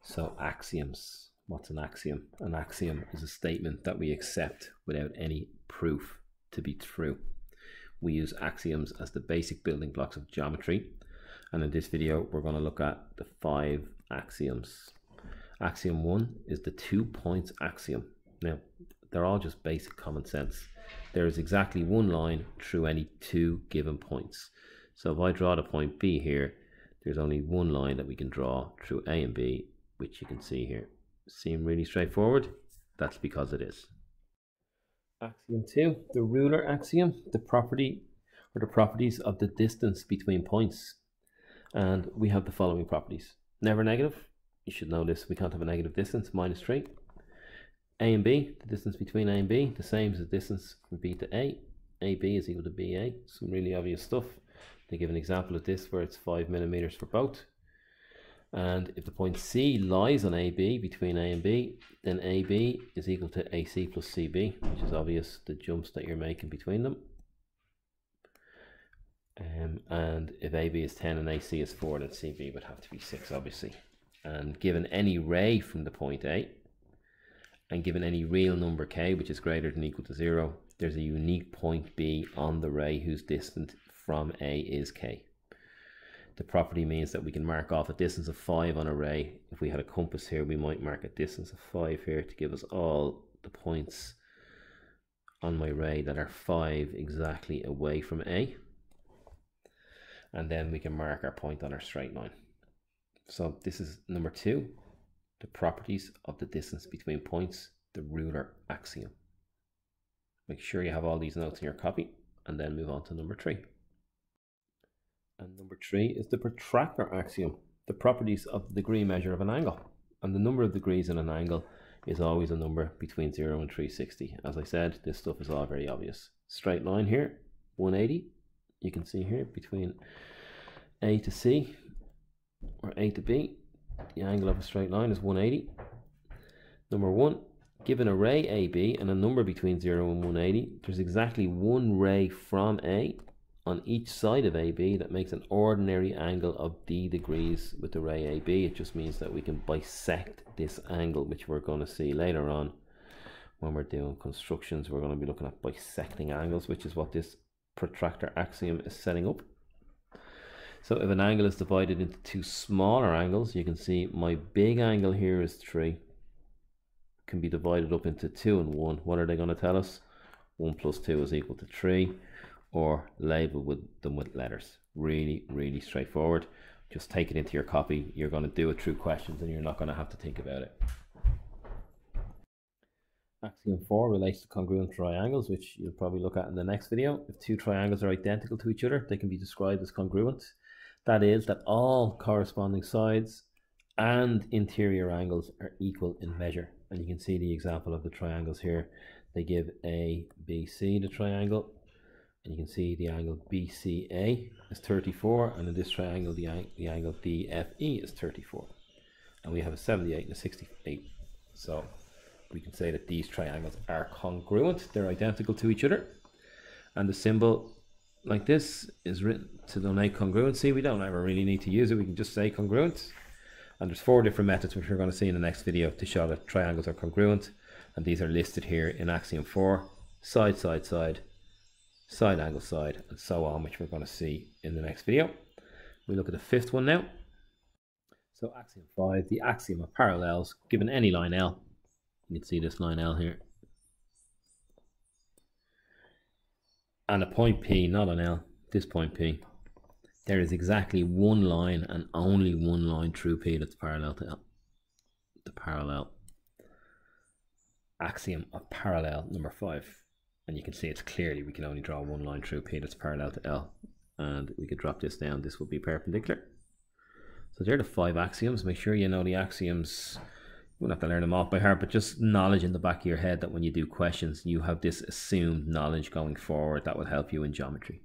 So axioms. What's an axiom? An axiom is a statement that we accept without any proof to be true. We use axioms as the basic building blocks of geometry, and in this video we're going to look at the 5 axioms. Axiom 1 is the 2 points axiom. Now they're all just basic common sense. There is exactly one line through any 2 given points. So if I draw the point B here, there's only one line that we can draw through A and B, which you can see here. Seem really straightforward? That's because it is. Axiom 2, the ruler axiom, the property or the properties of the distance between points. And we have the following properties. Never negative. You should know this. We can't have a negative distance, -3. A and B, the distance between A and B, the same as the distance from B to A. AB is equal to BA. Some really obvious stuff. They give an example of this where it's 5 millimeters for both. And if the point C lies on AB between A and B, then AB is equal to AC plus CB, which is obvious, the jumps that you're making between them. And if AB is 10 and AC is 4, then CB would have to be 6, obviously. And given any ray from the point A, and given any real number k, which is greater than or equal to 0, there's a unique point B on the ray whose distance from A is k. The property means that we can mark off a distance of 5 on a ray. If we had a compass here, we might mark a distance of 5 here to give us all the points on my ray that are 5 exactly away from A. And then we can mark our point on our straight line. So this is number 2, the properties of the distance between points, the ruler axiom. Make sure you have all these notes in your copy and then move on to number 3. And number 3 is the protractor axiom, the properties of the degree measure of an angle. And the number of degrees in an angle is always a number between 0 and 360. As I said, this stuff is all very obvious. Straight line here, 180. You can see here between A to C or A to B, the angle of a straight line is 180. Number 1, given a ray AB and a number between 0 and 180, there's exactly one ray from A on each side of AB that makes an ordinary angle of d degrees with the ray AB. It just means that we can bisect this angle, which we're going to see later on when we're doing constructions. We're going to be looking at bisecting angles, which is what this protractor axiom is setting up. So if an angle is divided into 2 smaller angles, you can see my big angle here is 3, can be divided up into 2 and 1. What are they going to tell us? 1 plus 2 is equal to 3, or label them with letters. Really, really straightforward. Just take it into your copy. You're going to do it through questions and you're not going to have to think about it. Axiom 4 relates to congruent triangles, which you'll probably look at in the next video. If 2 triangles are identical to each other, they can be described as congruent. That is, that all corresponding sides and interior angles are equal in measure. And you can see the example of the triangles here. They give ABC the triangle, and you can see the angle BCA is 34, and in this triangle the angle DFE is 34. And we have a 78 and a 68. So we can say that these triangles are congruent. They're identical to each other. And the symbol like this is written to denote congruency. We don't ever really need to use it. We can just say congruent. And there's 4 different methods, which we're going to see in the next video, to show that triangles are congruent. And these are listed here in axiom 4. Side, side, side, side angle, side, and so on, which we're going to see in the next video. We look at the 5th one now. So axiom 5, the axiom of parallels, given any line L. You can see this line L here. And a point P, not an L, this point P. There is exactly one line and only one line through P that's parallel to L. The parallel axiom of parallel, number 5. And you can see it's clearly we can only draw one line through P that's parallel to L. And we could drop this down, this will be perpendicular. So there are the 5 axioms. Make sure you know the axioms. You won't have to learn them off by heart, but just knowledge in the back of your head that when you do questions, you have this assumed knowledge going forward that will help you in geometry.